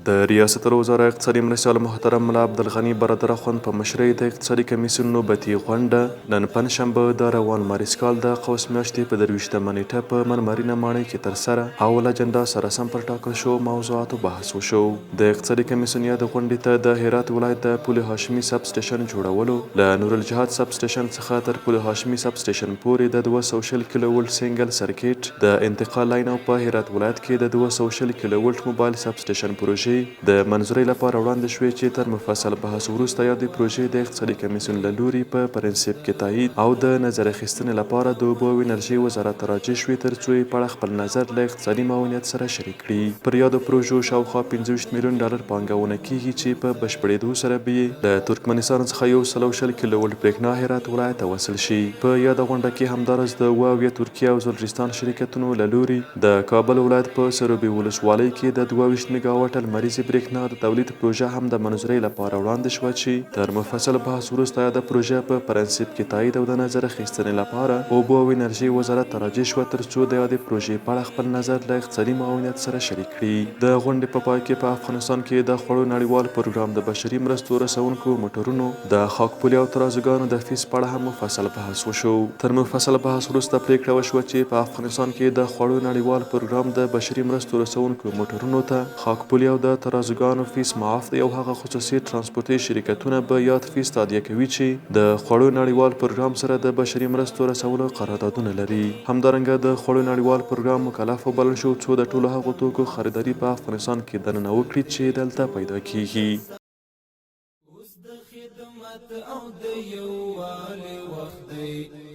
د ریاست الوزرا اقتصادي مرستیال محترم ملا عبدالغني برادر اخوند په مشرۍ د اقتصادي کمیسیون نوبتي غونډه نن پنجشنبه د روان مارچ کال د قوس میاشتې په 23مه نیټه په منمرینه ماڼۍ کې ترسره او له اجنډا سره سم پر ټاکل شوو موضوعاتو بحث وشو. د اقتصادي کمیسیون یا د غونډې ته د هرات ولایت د پل هاشمي سب سټیشن جوړولو له نور الجهاد سب سټیشن څخه تر پل هاشمي سب سټیشن پورې د 200 کیلو ولټ سنگل سرکټ د انتقال لاین او په هرات ولایت کې د 200 کیلو ولټ موبایل سب سټیشن پروژې د منظورۍ لپاره وړاندې شوې چې تر مفصل بحث وروسته یادې پروژې د اقتصادي کمیسیون له لوري په پرنسپ کې تایید او د نظر اخیستنې لپاره د اوبو او انرژۍ وزارت ته راجع شوې تر څو یې په اړه خپل نظر له اقتصادي معاونیت سره شریک کړي. پر یادو پروژو شاوخوا 25 میلیون ډالر پانګونه کیږي چې په بشپړېدو سره به یې له ترکمنستان څخه 120 کیلو ولټ برېښنا هرات ولایت ته وصل شي. په یاده غونډه کې همداراز د واویه ترکیه او زلجستان شرکتونو له لوري د کابل ولایت په سروبي ولسوالۍ کې د 22 میګاواټ لمریزې برېښنا د تولید پروژه هم د منظورۍ لپاره وړاندې شوه چې تر مفصل بحث وروسته د پروژه په پرنسپ کې تایید او د نظر اخیستنې لپاره اوبو او انرژۍ وزارت ته راجع شوه تر څو د یادې پروژې په اړه خپل نظر له اقتصادي معاونیت سره شریک کړي. د غونډې په پای کې په افغانستان کې د خوړو نړیوال پروګرام د بشري مرستو رسونکو موټرونو د خاکپولي او ترازوګانو د فیس په اړه هم مفصل بحث وشو. تر مفصل بحث وروسته پریکړه وشوه چې په افغانستان کې د خوړو نړیوال پروګرام د بشري مرستو رسونکو موټرونو ته خاکپولي او د ترازوګانو فیس معاف دی او هغه خصوصي ترانسپورتي شرکتونه به یاد فیس تادیه کوي چې د خوړو نړیوال پروګرام سره د بشري مرستو رسولو قراردادونه لري. همدارنګه د خوړو نړیوال پروګرام مکلف وبلل شو څو د ټولو هغو توکو خریداري په افغانستان کې دننه وکړي چې دلته پیدا کیږي. اوس د خدمت او د یووالي وخت دی